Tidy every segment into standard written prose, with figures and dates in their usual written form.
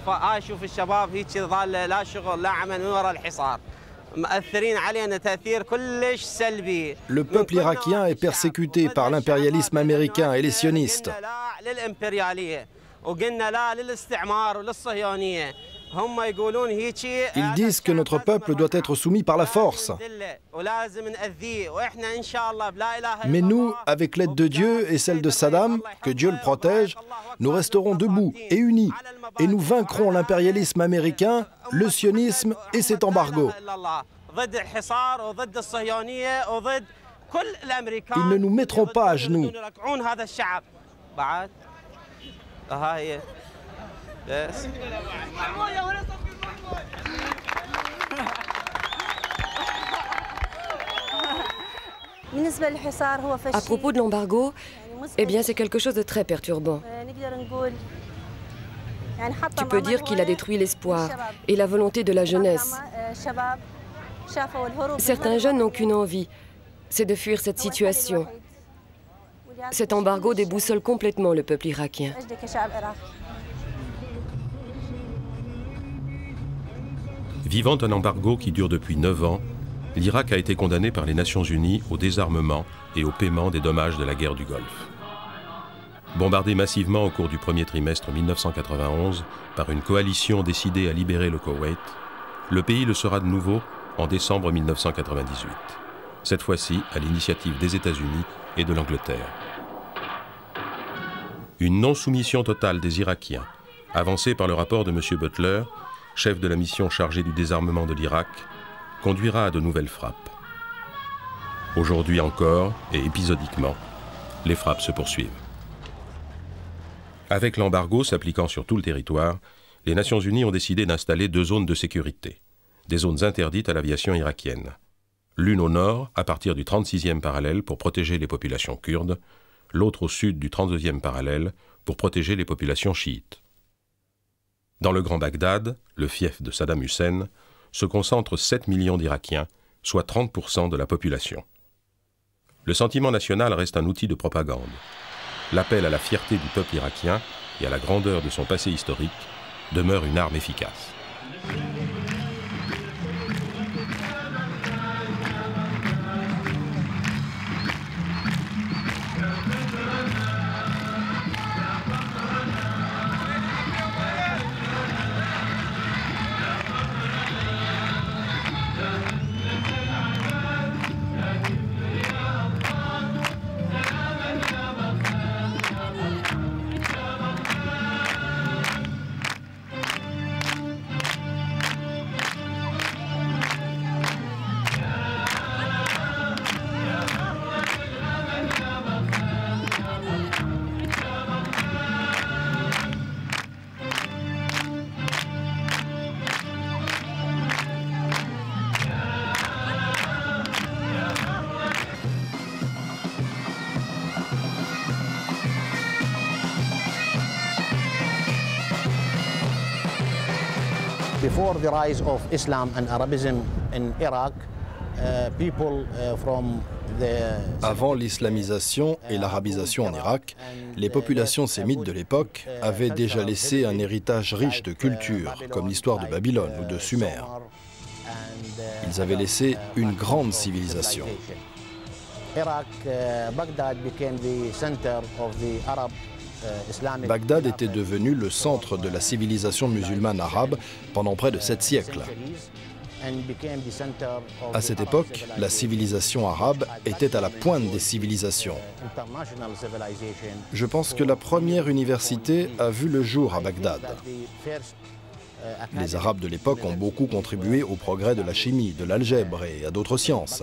فاشوف الشباب هيك ظل لا شغل لا عمل من وراء الحصار مأثرين علينا تأثير كلش سلبي. Le peuple irakien est persécuté par l'impérialisme américain et les sionistes. وقلنا لا للاستعمار وللصهيونية. Ils disent que notre peuple doit être soumis par la force. Mais nous, avec l'aide de Dieu et celle de Saddam, que Dieu le protège, nous resterons debout et unis. Et nous vaincrons l'impérialisme américain, le sionisme et cet embargo. Ils ne nous mettront pas à genoux. À propos de l'embargo, eh bien c'est quelque chose de très perturbant. Tu peux dire qu'il a détruit l'espoir et la volonté de la jeunesse. Certains jeunes n'ont qu'une envie, c'est de fuir cette situation. Cet embargo déboussole complètement le peuple irakien. Vivant un embargo qui dure depuis 9 ans, l'Irak a été condamné par les Nations Unies au désarmement et au paiement des dommages de la guerre du Golfe. Bombardé massivement au cours du premier trimestre 1991 par une coalition décidée à libérer le Koweït, le pays le sera de nouveau en décembre 1998. Cette fois-ci à l'initiative des États-Unis et de l'Angleterre. Une non-soumission totale des Irakiens, avancée par le rapport de M. Butler, chef de la mission chargée du désarmement de l'Irak, conduira à de nouvelles frappes. Aujourd'hui encore, et épisodiquement, les frappes se poursuivent. Avec l'embargo s'appliquant sur tout le territoire, les Nations Unies ont décidé d'installer 2 zones de sécurité, des zones interdites à l'aviation irakienne. L'une au nord, à partir du 36e parallèle pour protéger les populations kurdes, l'autre au sud du 32e parallèle pour protéger les populations chiites. Dans le Grand Bagdad, le fief de Saddam Hussein, se concentrent 7 millions d'Irakiens, soit 30% de la population. Le sentiment national reste un outil de propagande. L'appel à la fierté du peuple irakien et à la grandeur de son passé historique demeure une arme efficace. Before the rise of Islam and Arabism in Iraq, people from the... Avant l'islamisation et l'arabisation en Irak, les populations sémites de l'époque avaient déjà laissé un héritage riche de culture, comme l'histoire de Babylone ou de Sumer. Ils avaient laissé une grande civilisation. Bagdad était devenu le centre de la civilisation musulmane arabe pendant près de 7 siècles. À cette époque, la civilisation arabe était à la pointe des civilisations. Je pense que la première université a vu le jour à Bagdad. Les Arabes de l'époque ont beaucoup contribué au progrès de la chimie, de l'algèbre et à d'autres sciences.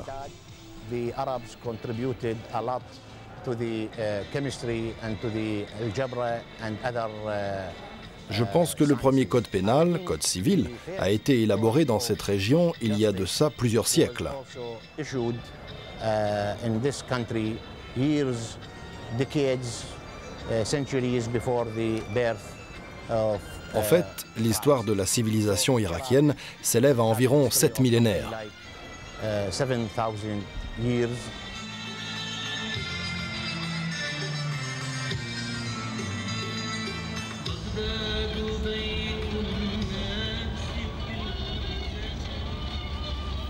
Je pense que le premier code pénal, code civil, a été élaboré dans cette région il y a de ça plusieurs siècles. En fait, l'histoire de la civilisation irakienne s'élève à environ 7 millénaires.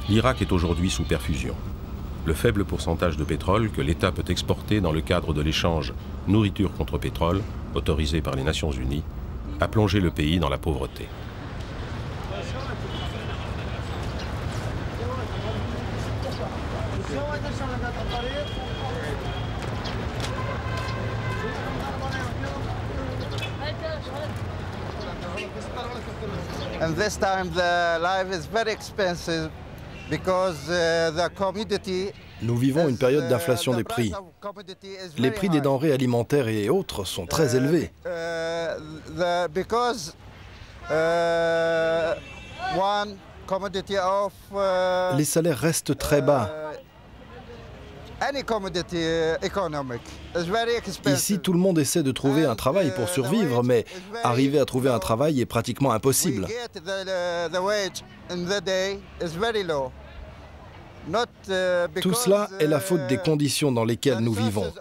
L'Irak est aujourd'hui sous perfusion. Le faible pourcentage de pétrole que l'État peut exporter dans le cadre de l'échange nourriture contre pétrole, autorisé par les Nations Unies, a plongé le pays dans la pauvreté. And this time the life is very expensive because the commodity. Nous vivons une période d'inflation des prix. Les prix des denrées alimentaires et autres sont très élevés. Les salaires restent très bas. Ici, tout le monde essaie de trouver un travail pour survivre, mais arriver à trouver un travail est pratiquement impossible. Tout cela est la faute des conditions dans lesquelles nous vivons.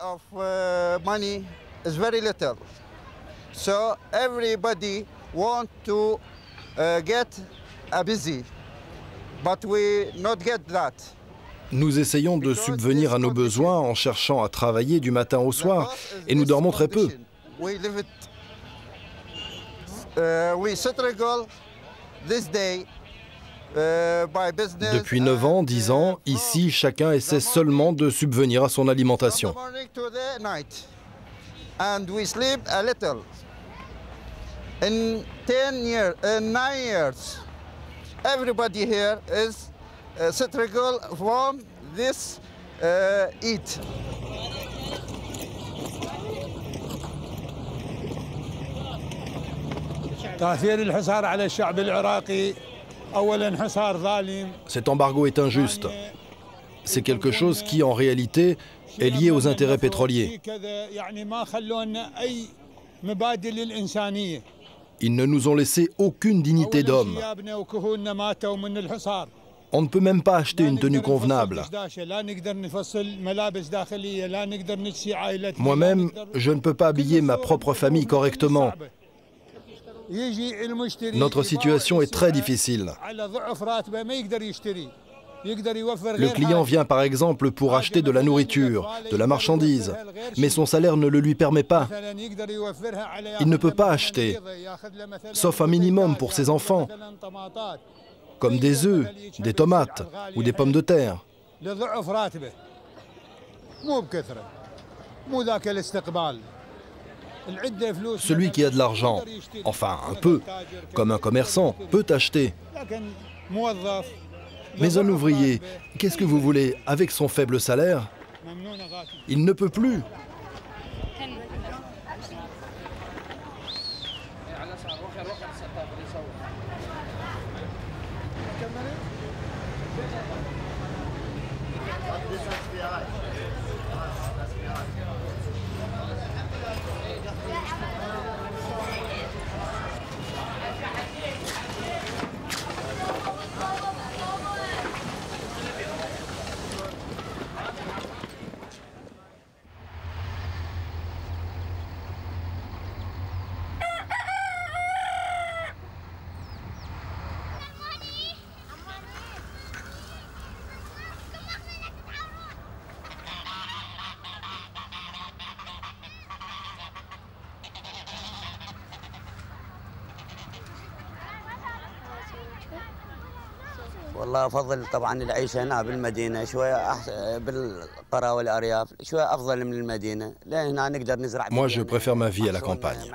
Nous essayons de subvenir à nos besoins en cherchant à travailler du matin au soir, et nous dormons très peu. Depuis 9 ans, 10 ans, ici, chacun essaie seulement de subvenir à son alimentation. Everybody here is struggle from this eat. تأثير الحصار على الشعب العراقي أولاً حصار ظالم. Cet embargo est injuste. C'est quelque chose qui, en réalité, est lié aux intérêts pétroliers. Ils ne nous ont laissé aucune dignité d'homme. On ne peut même pas acheter une tenue convenable. Moi-même, je ne peux pas habiller ma propre famille correctement. Notre situation est très difficile. Le client vient par exemple pour acheter de la nourriture, de la marchandise, mais son salaire ne le lui permet pas. Il ne peut pas acheter, sauf un minimum pour ses enfants, comme des œufs, des tomates ou des pommes de terre. Celui qui a de l'argent, enfin un peu, comme un commerçant, peut acheter. Mais un ouvrier, qu'est-ce que vous voulez, avec son faible salaire, il ne peut plus. والله أفضل طبعا العيش هنا بالمدينة شوية بالقرى والأرياف شوية أفضل من المدينة لأن هنا نقدر نزرع. Moi, je préfère ma vie à la campagne.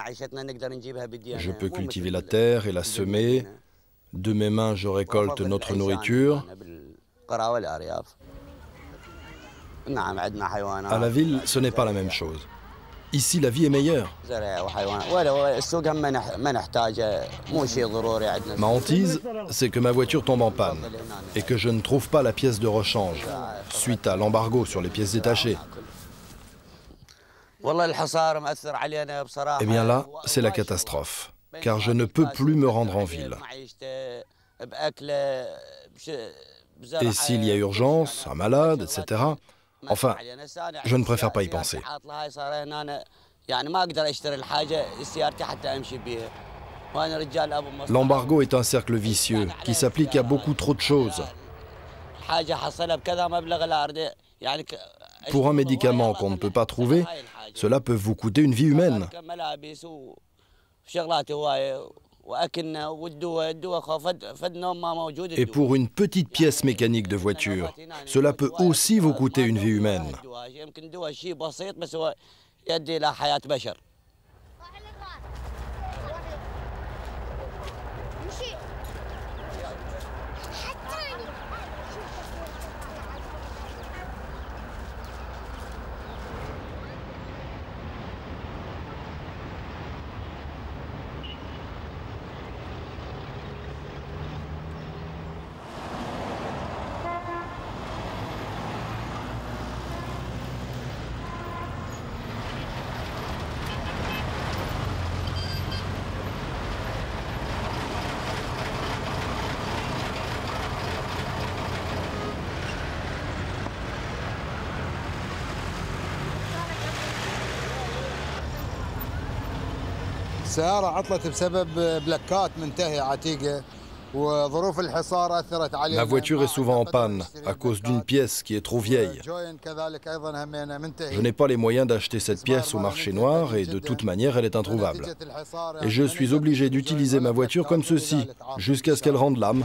Je peux cultiver la terre et la semer. De mes mains, je récolte notre nourriture. À la ville, ce n'est pas la même chose. Ici, la vie est meilleure. Ma hantise, c'est que ma voiture tombe en panne et que je ne trouve pas la pièce de rechange suite à l'embargo sur les pièces détachées. Eh bien là, c'est la catastrophe, car je ne peux plus me rendre en ville. Et s'il y a urgence, un malade, etc., enfin, je ne préfère pas y penser. L'embargo est un cercle vicieux qui s'applique à beaucoup trop de choses. Pour un médicament qu'on ne peut pas trouver, cela peut vous coûter une vie humaine. Et pour une petite pièce mécanique de voiture, cela peut aussi vous coûter une vie humaine. السيارة عطلت بسبب بلاكات منتهية عتيقة وظروف الحصار أثرت علينا. La voiture est souvent en panne à cause d'une pièce qui est trop vieille. Je n'ai pas les moyens d'acheter cette pièce au marché noir et de toute manière elle est introuvable. Et je suis obligé d'utiliser ma voiture comme ceci jusqu'à ce qu'elle rende l'âme.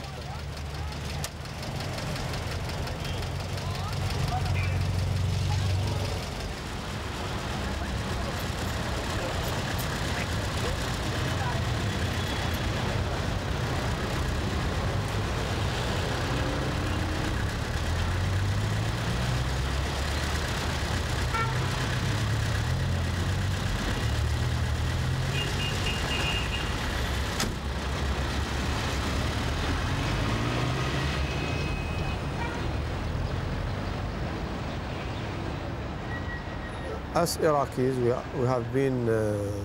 As Iraqis, we have been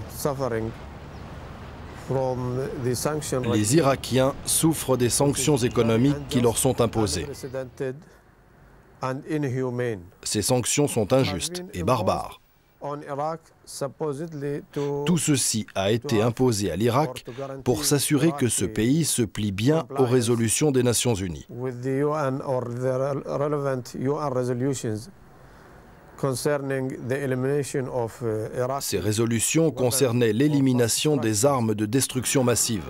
suffering from the sanctions. Les Irakiens souffrent des sanctions économiques qui leur sont imposées. Ces sanctions sont injustes et barbares. Tout ceci a été imposé à l'Irak pour s'assurer que ce pays se plie bien aux résolutions des Nations Unies. Ces résolutions concernaient l'élimination des armes de destruction massive.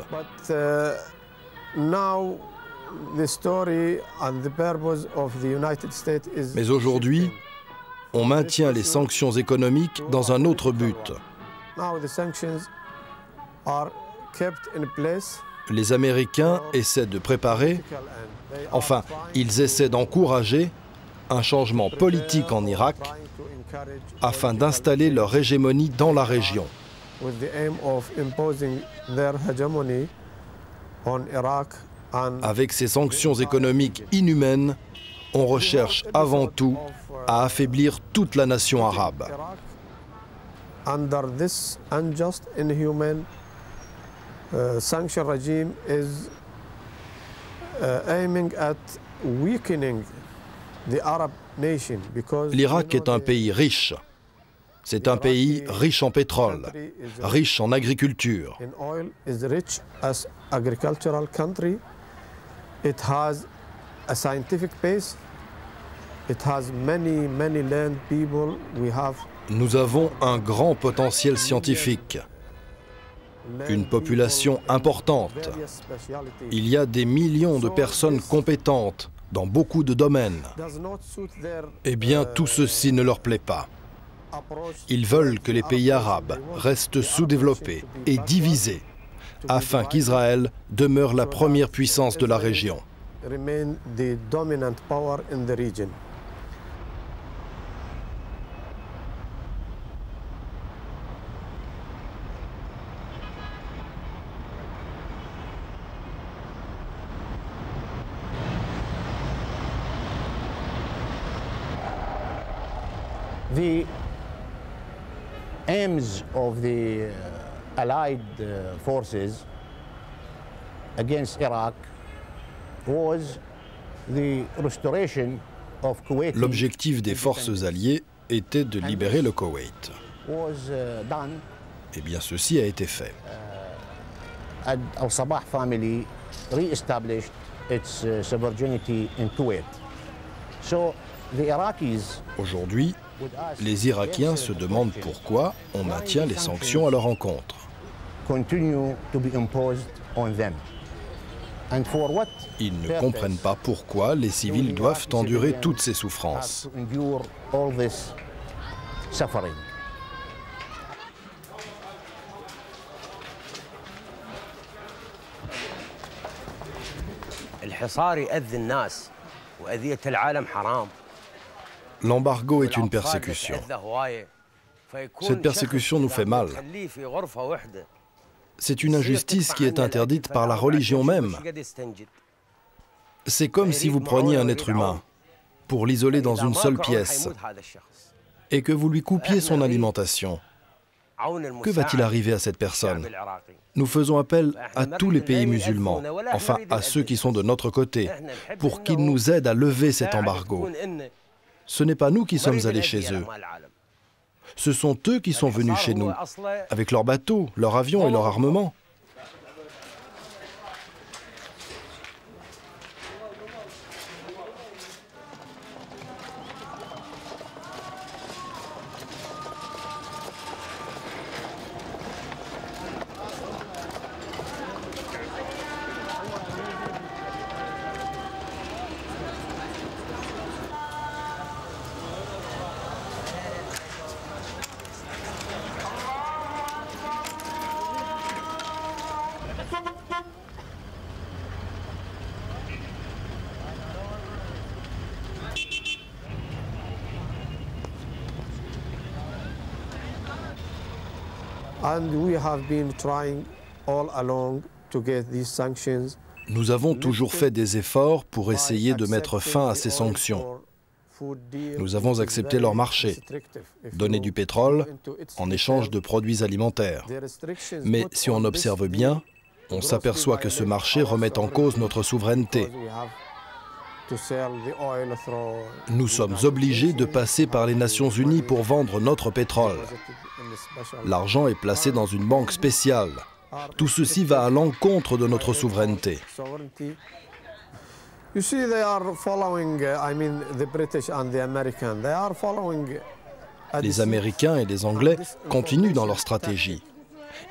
Mais aujourd'hui, on maintient les sanctions économiques dans un autre but. Les Américains essaient de préparer, enfin, ils essaient d'encourager un changement politique en Irak afin d'installer leur hégémonie dans la région. Avec ces sanctions économiques inhumaines, on recherche avant tout à affaiblir toute la nation arabe. Under this unjust, inhuman sanction regime is aiming at weakening the Arab nation because l'Irak est un pays riche. C'est un pays riche en pétrole, riche en agriculture. in oil is rich as agricultural country. It has a scientific base. It has many land people. We have Nous avons un grand potentiel scientifique, une population importante. Il y a des millions de personnes compétentes dans beaucoup de domaines. Eh bien, tout ceci ne leur plaît pas. Ils veulent que les pays arabes restent sous-développés et divisés, afin qu'Israël demeure la première puissance de la région. remain the dominant power in the region. The aims of the Allied forces against Iraq was the restoration of Kuwait. L'objectif des forces alliées était de libérer le Koweït. Was done. Eh bien, ceci a été fait. Al-Sabah family re-established its sovereignty in Kuwait. Aujourd'hui, les Irakiens se demandent pourquoi on maintient les sanctions à leur encontre. Ils ne comprennent pas pourquoi les civils doivent endurer toutes ces souffrances. L'embargo est une persécution. Cette persécution nous fait mal. C'est une injustice qui est interdite par la religion même. C'est comme si vous preniez un être humain pour l'isoler dans une seule pièce et que vous lui coupiez son alimentation. Que va-t-il arriver à cette personne? Nous faisons appel à tous les pays musulmans, enfin à ceux qui sont de notre côté, pour qu'ils nous aident à lever cet embargo. Ce n'est pas nous qui sommes allés chez eux. Ce sont eux qui sont venus chez nous, avec leurs bateaux, leurs avions et leur armement. Nous avons toujours fait des efforts pour essayer de mettre fin à ces sanctions. Nous avons accepté leur marché, donné du pétrole en échange de produits alimentaires. Mais si on observe bien, on s'aperçoit que ce marché remet en cause notre souveraineté. Nous sommes obligés de passer par les Nations Unies pour vendre notre pétrole. L'argent est placé dans une banque spéciale. Tout ceci va à l'encontre de notre souveraineté. Les Américains et les Anglais continuent dans leur stratégie.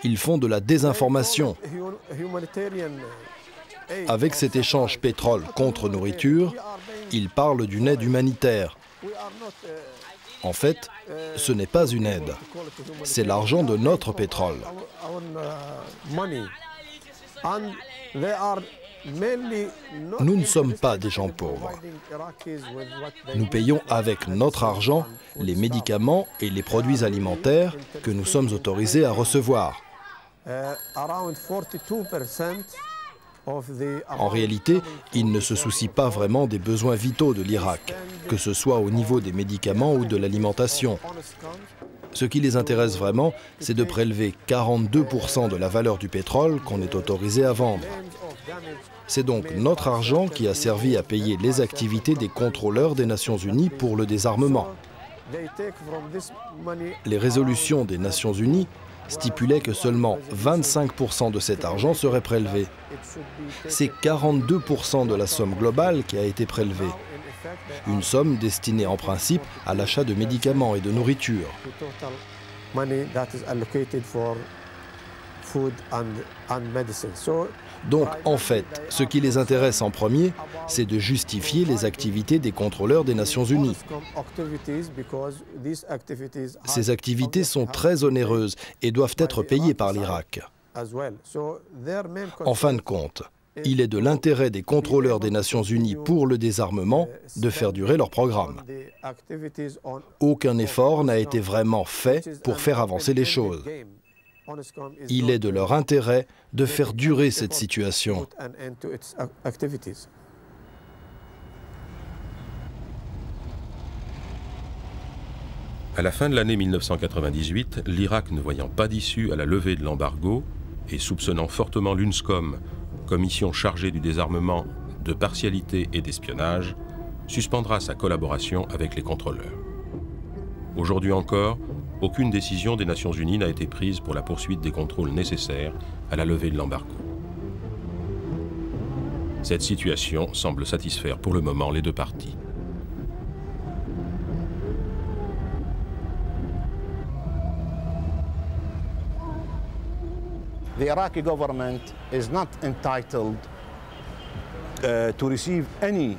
Ils font de la désinformation. Avec cet échange pétrole contre nourriture, ils parlent d'une aide humanitaire. En fait, ce n'est pas une aide. C'est l'argent de notre pétrole. Nous ne sommes pas des gens pauvres. Nous payons avec notre argent les médicaments et les produits alimentaires que nous sommes autorisés à recevoir. En réalité, ils ne se soucient pas vraiment des besoins vitaux de l'Irak, que ce soit au niveau des médicaments ou de l'alimentation. Ce qui les intéresse vraiment, c'est de prélever 42% de la valeur du pétrole qu'on est autorisé à vendre. C'est donc notre argent qui a servi à payer les activités des contrôleurs des Nations Unies pour le désarmement. Les résolutions des Nations Unies stipulait que seulement 25% de cet argent serait prélevé. C'est 42% de la somme globale qui a été prélevée. Une somme destinée en principe à l'achat de médicaments et de nourriture. Donc, en fait, ce qui les intéresse en premier, c'est de justifier les activités des contrôleurs des Nations Unies. Ces activités sont très onéreuses et doivent être payées par l'Irak. En fin de compte, il est de l'intérêt des contrôleurs des Nations Unies pour le désarmement de faire durer leur programme. Aucun effort n'a été vraiment fait pour faire avancer les choses. Il est de leur intérêt de faire durer cette situation. À la fin de l'année 1998, l'Irak, ne voyant pas d'issue à la levée de l'embargo et soupçonnant fortement l'UNSCOM, commission chargée du désarmement, de partialité et d'espionnage, suspendra sa collaboration avec les contrôleurs. Aujourd'hui encore, aucune décision des Nations Unies n'a été prise pour la poursuite des contrôles nécessaires à la levée de l'embargo. Cette situation semble satisfaire pour le moment les deux parties. the Iraqi government is not entitled to receive any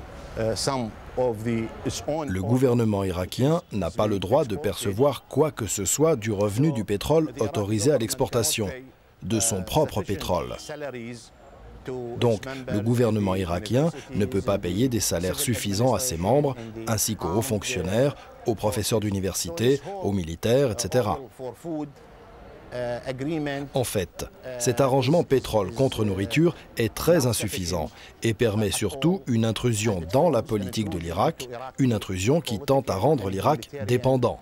sum of its own. Le gouvernement irakien n'a pas le droit de percevoir quoi que ce soit du revenu du pétrole autorisé à l'exportation, de son propre pétrole. Donc, le gouvernement irakien ne peut pas payer des salaires suffisants à ses membres, ainsi qu'aux hauts fonctionnaires, aux professeurs d'université, aux militaires, etc. En fait, cet arrangement pétrole contre nourriture est très insuffisant et permet surtout une intrusion dans la politique de l'Irak, une intrusion qui tente à rendre l'Irak dépendant.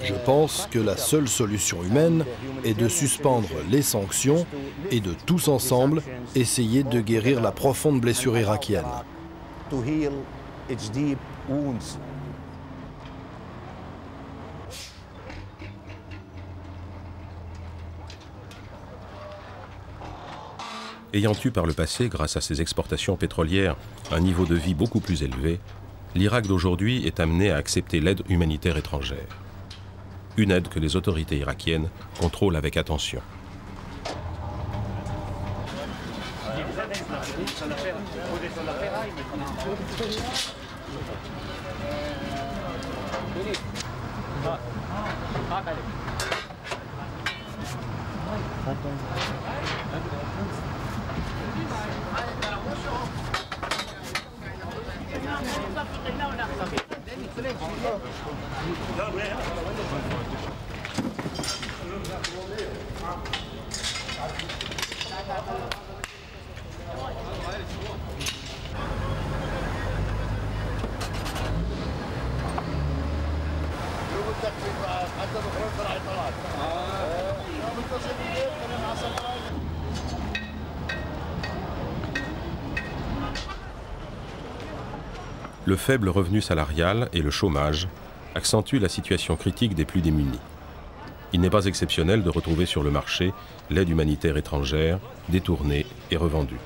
Je pense que la seule solution humaine est de suspendre les sanctions et de tous ensemble essayer de guérir la profonde blessure irakienne. Ayant eu par le passé, grâce à ses exportations pétrolières, un niveau de vie beaucoup plus élevé, l'Irak d'aujourd'hui est amené à accepter l'aide humanitaire étrangère. Une aide que les autorités irakiennes contrôlent avec attention. Le faible revenu salarial et le chômage accentuent la situation critique des plus démunis. Il n'est pas exceptionnel de retrouver sur le marché l'aide humanitaire étrangère, détournée et revendue.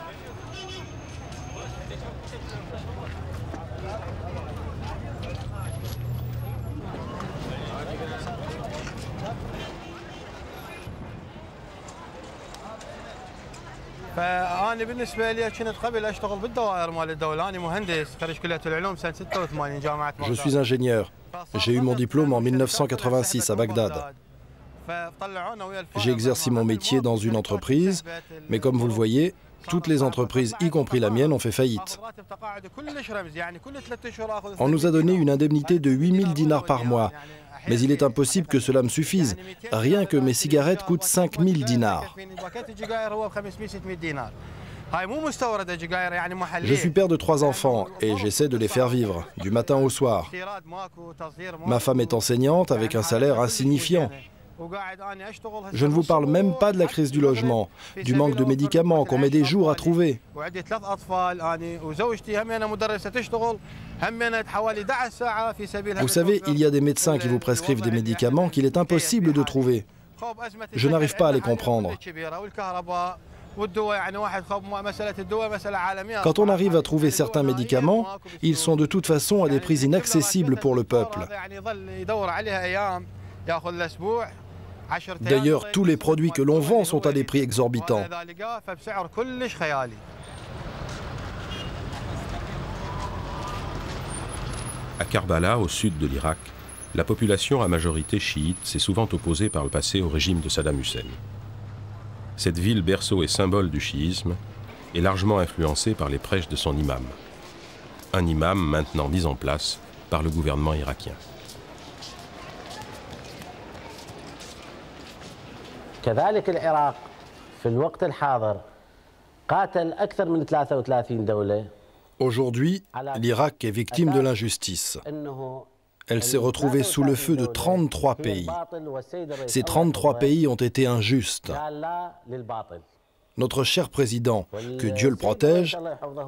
فأنا بالنسبة لي كنت قبل أشتغل بالدوائر مال الدولة، أنا مهندس خريج كلية العلوم سنة 86 جامعة بغداد. Je suis ingénieur. J'ai eu mon diplôme en 1986 à Bagdad. J'ai exercé mon métier dans une entreprise, mais comme vous le voyez, toutes les entreprises, y compris la mienne, ont fait faillite. On nous a donné une indemnité de 8000 dinars par mois, mais il est impossible que cela me suffise. Rien que mes cigarettes coûtent 5000 dinars. Je suis père de 3 enfants et j'essaie de les faire vivre, du matin au soir. Ma femme est enseignante avec un salaire insignifiant. Je ne vous parle même pas de la crise du logement, du manque de médicaments qu'on met des jours à trouver. Vous savez, il y a des médecins qui vous prescrivent des médicaments qu'il est impossible de trouver. Je n'arrive pas à les comprendre. Quand on arrive à trouver certains médicaments, ils sont de toute façon à des prix inaccessibles pour le peuple. D'ailleurs, tous les produits que l'on vend sont à des prix exorbitants. À Karbala, au sud de l'Irak, la population à majorité chiite s'est souvent opposée par le passé au régime de Saddam Hussein. Cette ville berceau et symbole du chiisme est largement influencée par les prêches de son imam. Un imam maintenant mis en place par le gouvernement irakien. كذلك العراق في الوقت الحاضر قاتل أكثر من 33 دولة. Aujourd'hui, l'Irak est victime de l'injustice. Elle s'est retrouvée sous le feu de 33 pays. Ces 33 pays ont été injustes. Notre cher président, que Dieu le protège,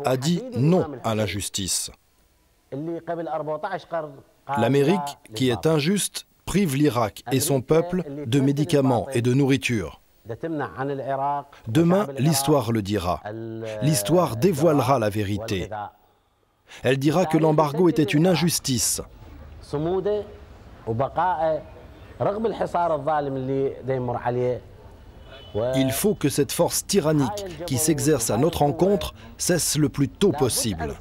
a dit non à l'injustice. L'Amérique, qui est injuste, prive l'Irak et son peuple de médicaments et de nourriture. Demain, l'histoire le dira. L'histoire dévoilera la vérité. Elle dira que l'embargo était une injustice. Il faut que cette force tyrannique qui s'exerce à notre encontre cesse le plus tôt possible.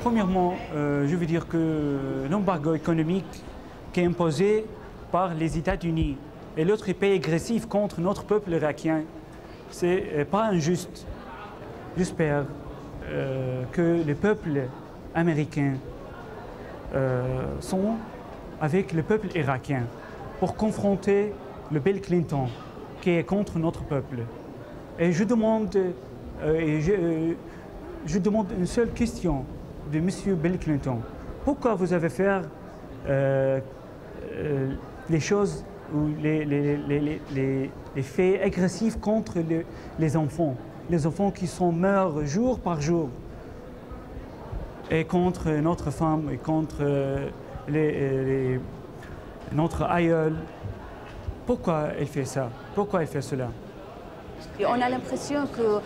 Premièrement, je veux dire que l'embargo économique qui est imposé par les États-Unis et l'autre pays agressif contre notre peuple irakien, c'est pas injuste. J'espère que les peuples américains sont avec le peuple irakien pour confronter le Bill Clinton qui est contre notre peuple. Et je demande une seule question de M. Bill Clinton. Pourquoi vous avez fait les choses ou les faits agressifs contre les enfants qui sont meurent jour par jour, et contre notre femme, et contre notre aïeul? Pourquoi elle fait ça? Pourquoi elle fait cela? Et on a l'impression que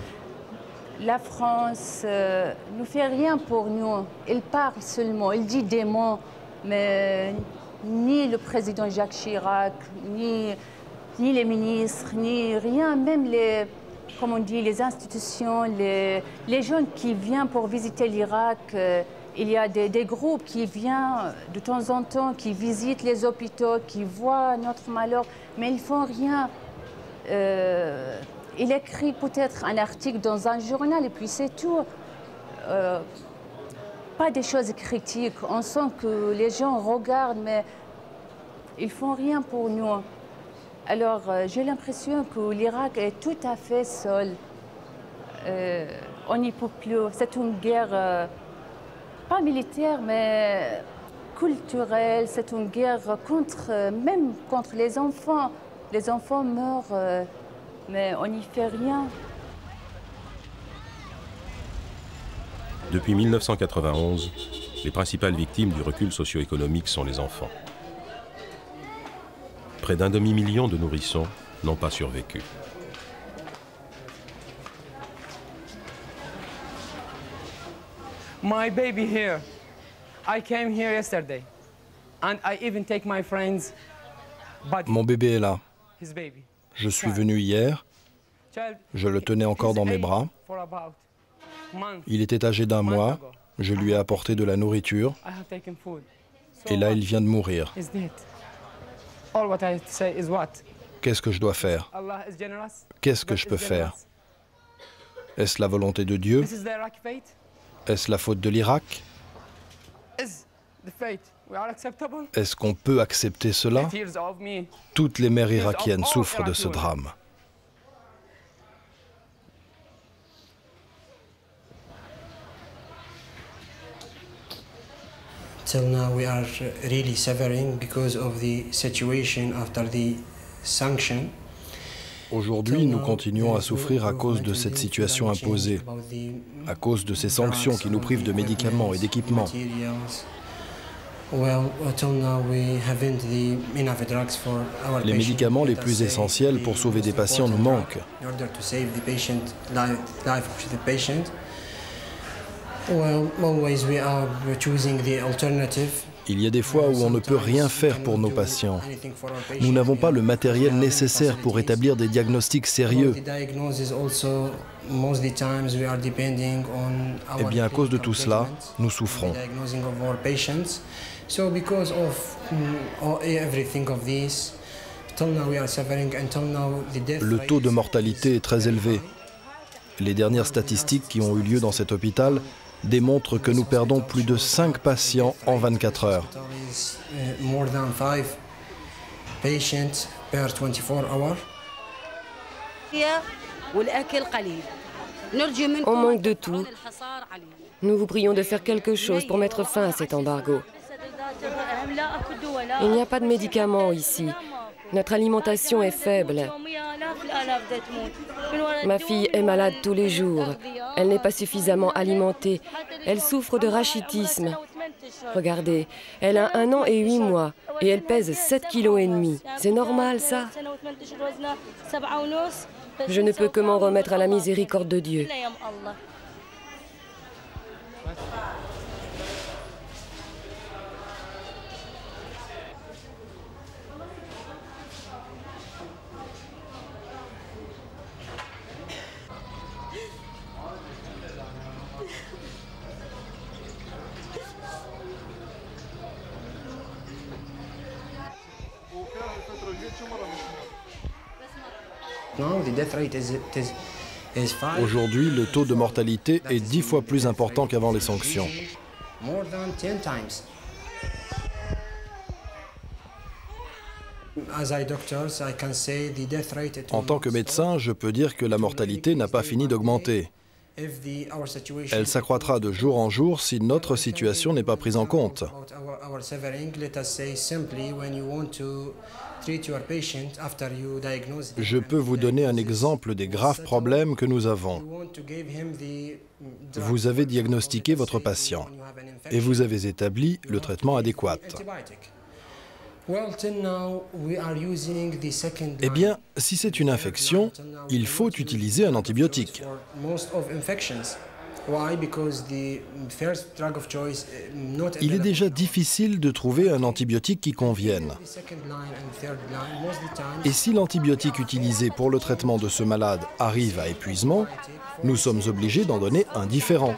la France ne fait rien pour nous. Elle parle seulement, elle dit des mots, mais ni le président Jacques Chirac, ni les ministres, ni rien, même les, comme on dit, les institutions, les jeunes qui viennent pour visiter l'Irak. Il y a des groupes qui viennent de temps en temps, qui visitent les hôpitaux, qui voient notre malheur, mais ils ne font rien. Il écrit peut-être un article dans un journal et puis c'est tout. Pas des choses critiques. On sent que les gens regardent, mais ils ne font rien pour nous. Alors j'ai l'impression que l'Irak est tout à fait seul. On n'y peut plus. C'est une guerre, pas militaire, mais culturelle. C'est une guerre même contre les enfants. Les enfants meurent. Mais on n'y fait rien. Depuis 1991, les principales victimes du recul socio-économique sont les enfants. Près d'un demi-million de nourrissons n'ont pas survécu. My baby here. I came here yesterday, and I even take my friend's body. Mon bébé est là. His baby. Je suis venu hier, je le tenais encore dans mes bras. Il était âgé d'1 mois, je lui ai apporté de la nourriture, et là il vient de mourir. Qu'est-ce que je dois faire? Qu'est-ce que je peux faire? Est-ce la volonté de Dieu? Est-ce la faute de l'Irak? Est-ce qu'on peut accepter cela? Toutes les mères irakiennes souffrent de ce drame. Till now we are really suffering because of the situation after the sanction. Aujourd'hui, nous continuons à souffrir à cause de cette situation imposée, à cause de ces sanctions qui nous privent de médicaments et d'équipements. Les médicaments les plus essentiels pour sauver des patients nous manquent. Il y a des fois où on ne peut rien faire pour nos patients. Nous n'avons pas le matériel nécessaire pour établir des diagnostics sérieux. Eh bien, à cause de tout cela, nous souffrons. Le taux de mortalité est très élevé. Les dernières statistiques qui ont eu lieu dans cet hôpital démontrent que nous perdons plus de 5 patients en 24 heures. On manque de tout. Nous vous prions de faire quelque chose pour mettre fin à cet embargo. Il n'y a pas de médicaments ici. Notre alimentation est faible. Ma fille est malade tous les jours. Elle n'est pas suffisamment alimentée. Elle souffre de rachitisme. Regardez, elle a 1 an et 8 mois et elle pèse 7,5 kg. C'est normal, ça? Je ne peux que m'en remettre à la miséricorde de Dieu. Aujourd'hui, le taux de mortalité est 10 fois plus important qu'avant les sanctions. En tant que médecin, je peux dire que la mortalité n'a pas fini d'augmenter. Elle s'accroîtra de jour en jour si notre situation n'est pas prise en compte. Je peux vous donner un exemple des graves problèmes que nous avons. Vous avez diagnostiqué votre patient et vous avez établi le traitement adéquat. Eh bien, si c'est une infection, il faut utiliser un antibiotique. Il est déjà difficile de trouver un antibiotique qui convienne. Et si l'antibiotique utilisé pour le traitement de ce malade arrive à épuisement, nous sommes obligés d'en donner un différent,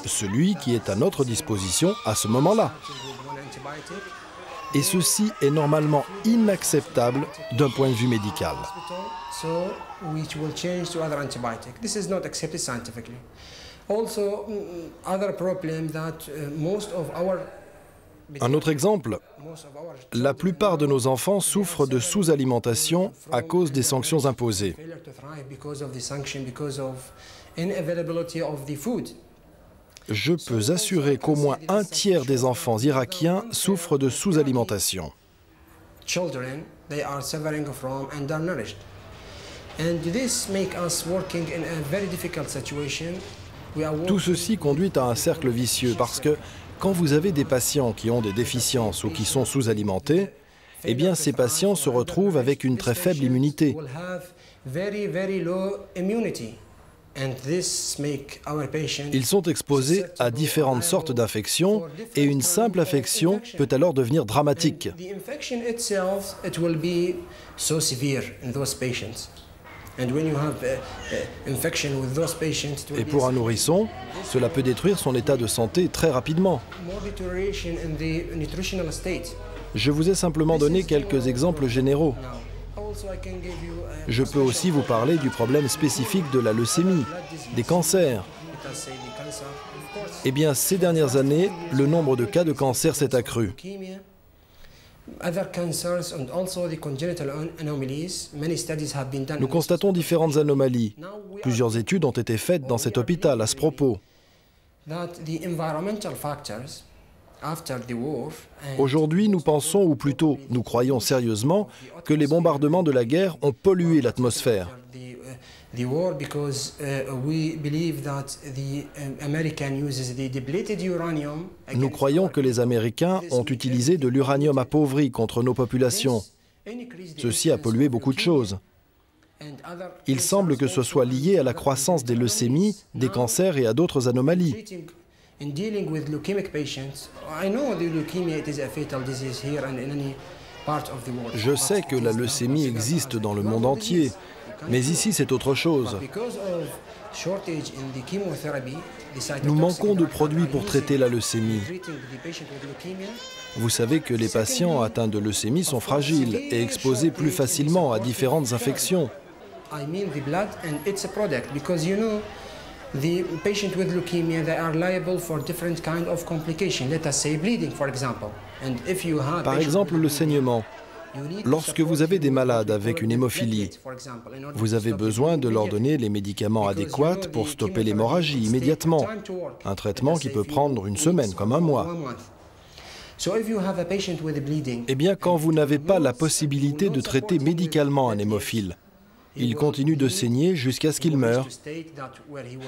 celui qui est à notre disposition à ce moment-là. Et ceci est normalement inacceptable d'un point de vue médical. Un autre exemple, la plupart de nos enfants souffrent de sous-alimentation à cause des sanctions imposées. Je peux assurer qu'au moins 1/3 des enfants irakiens souffrent de sous-alimentation. Tout ceci conduit à un cercle vicieux parce que quand vous avez des patients qui ont des déficiences ou qui sont sous-alimentés, eh bien ces patients se retrouvent avec une très faible immunité. Ils sont exposés à différentes sortes d'infections et une simple infection peut alors devenir dramatique. Et pour un nourrisson, cela peut détruire son état de santé très rapidement. Je vous ai simplement donné quelques exemples généraux. Je peux aussi vous parler du problème spécifique de la leucémie, des cancers. Eh bien, ces dernières années, le nombre de cas de cancer s'est accru. Nous constatons différentes anomalies. Plusieurs études ont été faites dans cet hôpital à ce propos. Aujourd'hui, nous pensons, ou plutôt nous croyons sérieusement, que les bombardements de la guerre ont pollué l'atmosphère. Nous croyons que les Américains ont utilisé de l'uranium appauvri contre nos populations. Ceci a pollué beaucoup de choses. Il semble que ce soit lié à la croissance des leucémies, des cancers et à d'autres anomalies. Je sais que la leucémie existe dans le monde entier, mais ici c'est autre chose. Nous manquons de produits pour traiter la leucémie. Vous savez que les patients atteints de leucémie sont fragiles et exposés plus facilement à différentes infections. The patient with leukemia, they are liable for different kind of complications. Let us say bleeding, for example. And if you have par exemple, le saignement. Lorsque vous avez des malades avec une hémophilie, vous avez besoin de leur donner les médicaments adéquats pour stopper l'hémorragie immédiatement. Un traitement qui peut prendre une semaine, comme un mois. Eh bien, quand vous n'avez pas la possibilité de traiter médicalement un hémophile, il continue de saigner jusqu'à ce qu'il meure.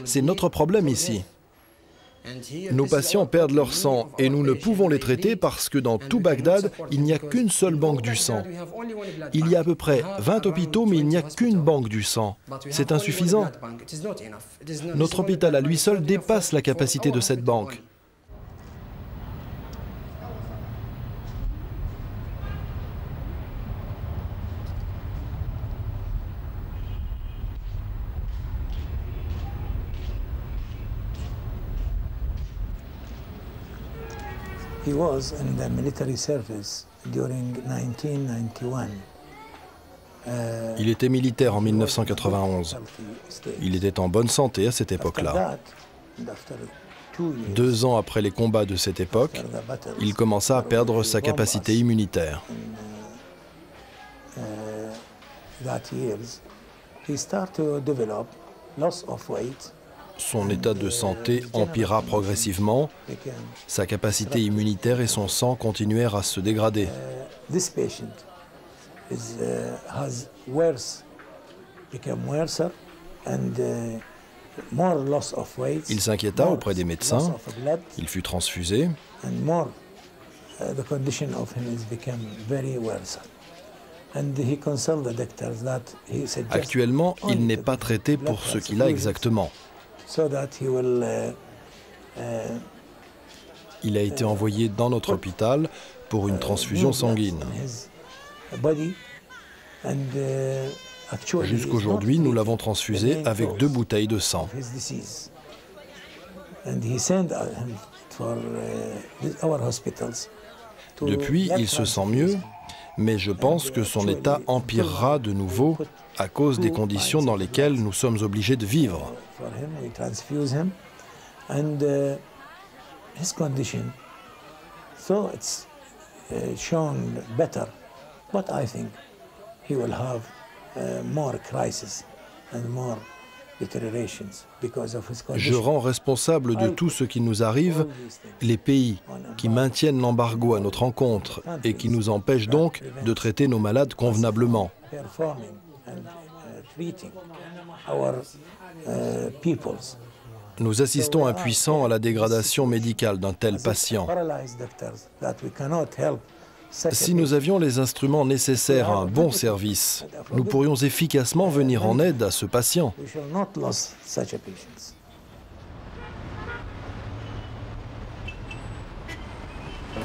C'est notre problème ici. Nos patients perdent leur sang et nous ne pouvons les traiter parce que dans tout Bagdad, il n'y a qu'une seule banque du sang. Il y a à peu près 20 hôpitaux, mais il n'y a qu'une banque du sang. C'est insuffisant. Notre hôpital à lui seul dépasse la capacité de cette banque. He was in the military service during 1991. Il était militaire en 1991. Il était en bonne santé à cette époque-là. 2 ans après les combats de cette époque, il commença à perdre sa capacité immunitaire. Son état de santé empira progressivement, sa capacité immunitaire et son sang continuèrent à se dégrader. Il s'inquiéta auprès des médecins, il fut transfusé. Actuellement, il n'est pas traité pour ce qu'il a exactement. Il a été envoyé dans notre hôpital pour une transfusion sanguine. Jusqu'aujourd'hui, nous l'avons transfusé avec 2 bouteilles de sang. Depuis, il se sent mieux, mais je pense que son état empirera de nouveau à cause des conditions dans lesquelles nous sommes obligés de vivre. Je rends responsable de tout ce qui nous arrive les pays qui maintiennent l'embargo à notre encontre et qui nous empêchent donc de traiter nos malades convenablement. Nous assistons impuissants à la dégradation médicale d'un tel patient. Si nous avions les instruments nécessaires à un bon service, nous pourrions efficacement venir en aide à ce patient.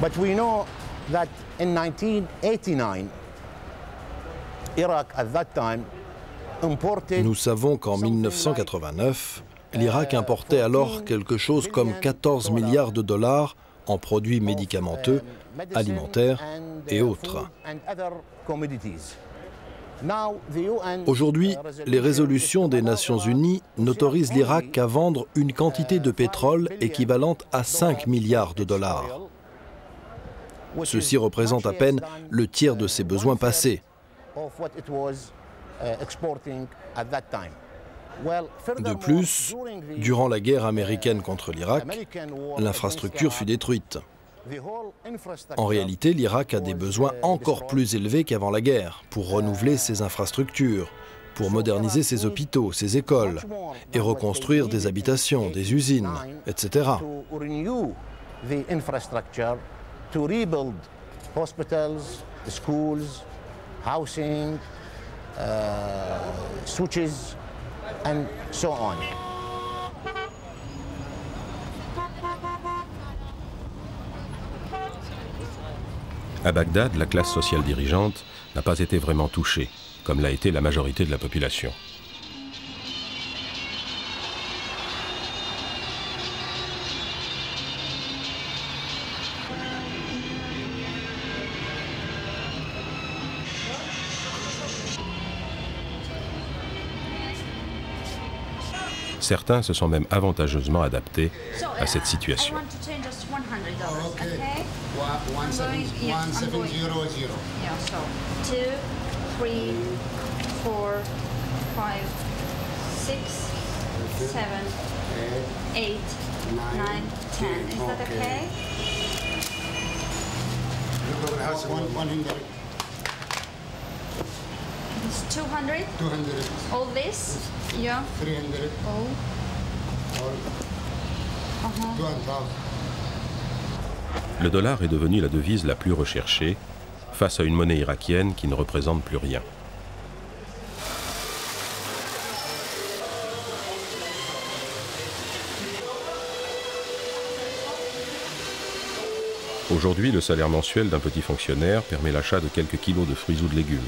But we know that in 1989, Iraq at that time imported. Nous savons qu'en 1989, l'Irak importait alors quelque chose comme 14 milliards de dollars en produits médicamenteux, alimentaires et autres. Aujourd'hui, les résolutions des Nations Unies n'autorisent l'Irak qu'à vendre une quantité de pétrole équivalente à 5 milliards de dollars. Ceci représente à peine le tiers de ses besoins passés. De plus, durant la guerre américaine contre l'Irak, l'infrastructure fut détruite. En réalité, l'Irak a des besoins encore plus élevés qu'avant la guerre pour renouveler ses infrastructures, pour moderniser ses hôpitaux, ses écoles et reconstruire des habitations, des usines, etc. To rebuild hospitals, schools, housing, switches, and so on. À Bagdad, la classe sociale dirigeante n'a pas été vraiment touchée, comme l'a été la majorité de la population. Certains se sont même avantageusement adaptés à cette situation. It's 200. 200. All this? Yeah. 300. Oh. Le dollar est devenu la devise la plus recherchée face à une monnaie irakienne qui ne représente plus rien. Aujourd'hui, le salaire mensuel d'un petit fonctionnaire permet l'achat de quelques kilos de fruits ou de légumes.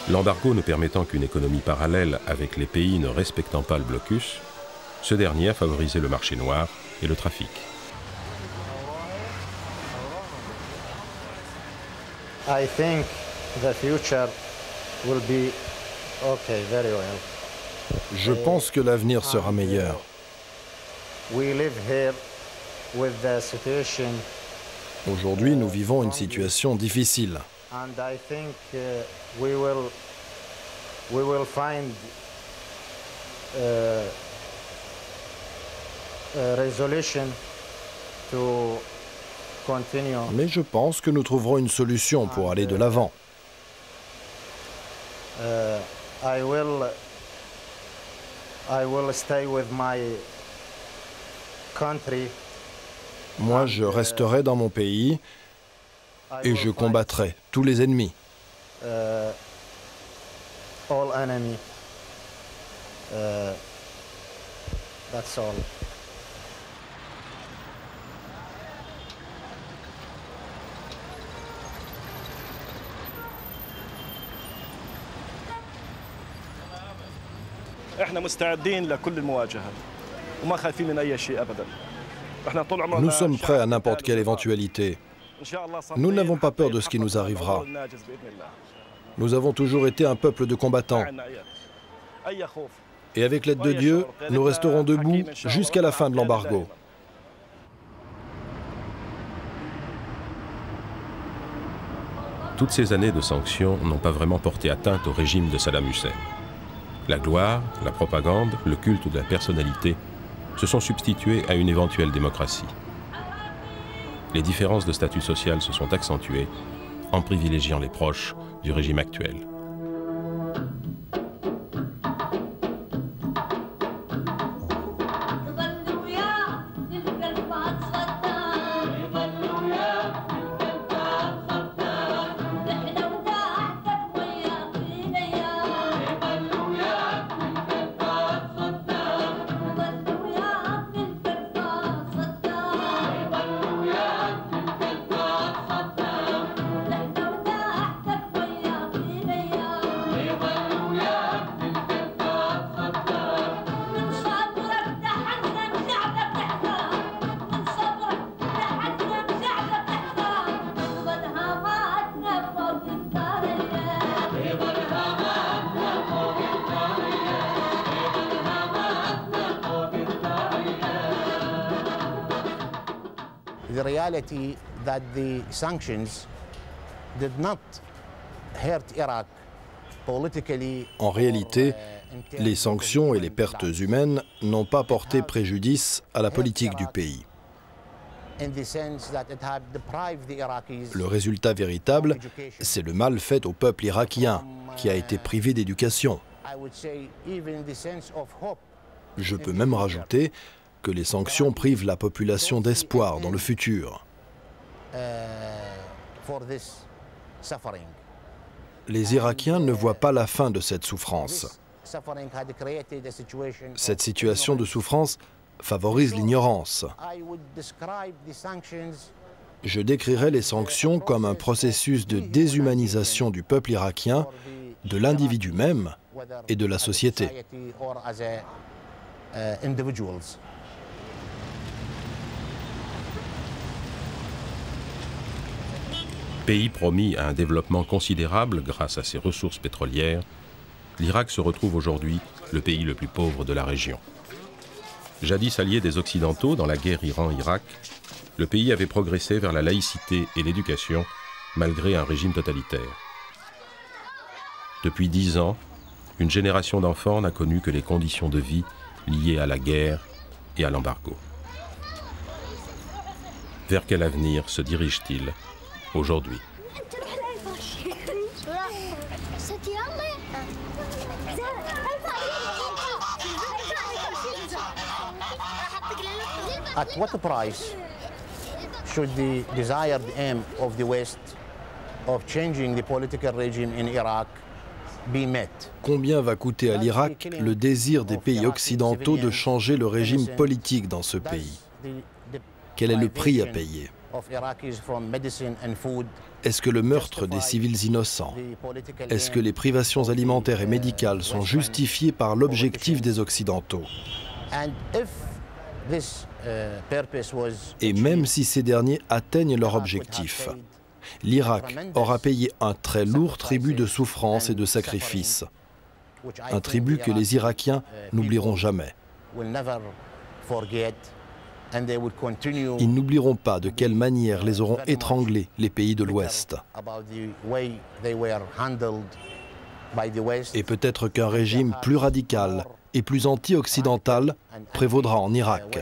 L'embargo ne permettant qu'une économie parallèle avec les pays ne respectant pas le blocus, ce dernier a favorisé le marché noir et le trafic. I think the future will be okay, very well. Je pense que l'avenir sera meilleur. We live here with the situation. Aujourd'hui, nous vivons une situation difficile. And I think we will find a resolution to continue. Mais je pense que nous trouverons une solution pour aller de l'avant. I will stay with my country. Moi, je resterai dans mon pays et je combattrai tous les ennemis. All enemy. That's all. احنا مستعدين لكل المواجهة وما خايفين من أي شيء أبدا. Nous sommes prêts à n'importe quelle éventualité. Nous n'avons pas peur de ce qui nous arrivera. Nous avons toujours été un peuple de combattants. Et avec l'aide de Dieu, nous resterons debout jusqu'à la fin de l'embargo. Toutes ces années de sanctions n'ont pas vraiment porté atteinte au régime de Saddam Hussein. La gloire, la propagande, le culte de la personnalité se sont substitués à une éventuelle démocratie. Les différences de statut social se sont accentuées en privilégiant les proches du régime actuel. The reality that the sanctions did not hurt Iraq politically. En réalité, les sanctions et les pertes humaines n'ont pas porté préjudice à la politique du pays. Le résultat véritable, c'est le mal fait au peuple irakien, qui a été privé d'éducation. Je peux même rajouter que les sanctions privent la population d'espoir dans le futur. Les Irakiens ne voient pas la fin de cette souffrance. Cette situation de souffrance favorise l'ignorance. Je décrirais les sanctions comme un processus de déshumanisation du peuple irakien, de l'individu même et de la société. Pays promis à un développement considérable grâce à ses ressources pétrolières, l'Irak se retrouve aujourd'hui le pays le plus pauvre de la région. Jadis allié des Occidentaux dans la guerre Iran-Irak, le pays avait progressé vers la laïcité et l'éducation malgré un régime totalitaire. Depuis 10 ans, une génération d'enfants n'a connu que les conditions de vie liées à la guerre et à l'embargo. Vers quel avenir se dirige-t-il aujourd'hui? At what price should the desired aim of the West of changing the political regime in Iraq be met? Combien va coûter à l'Irak le désir des pays occidentaux de changer le régime politique dans ce pays? Quel est le prix à payer? Est-ce que le meurtre des civils innocents, est-ce que les privations alimentaires et médicales sont justifiées par l'objectif des Occidentaux? Et même si ces derniers atteignent leur objectif, l'Irak aura payé un très lourd tribut de souffrance et de sacrifice, un tribut que les Irakiens n'oublieront jamais. Ils n'oublieront pas de quelle manière les auront étranglés les pays de l'Ouest. Et peut-être qu'un régime plus radical et plus anti-occidental prévaudra en Irak.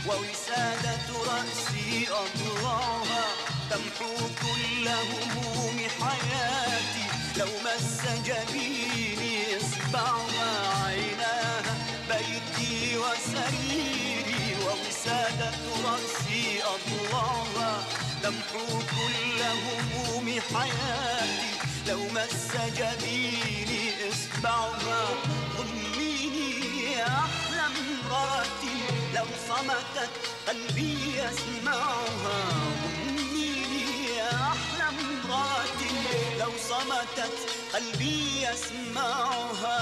ووسادة رأسي أضلاها تمحو كل هموم حياتي لو مس جبيني إصبعها عيناها بيتي وسريري ووسادة رأسي أضلاها تمحو كل هموم حياتي لو مس جبيني إصبعها ضميني يا أحلى امرأتي لو صمتت قلبي يسمعها ضميني يا أحلى امرأتي لو صمتت قلبي يسمعها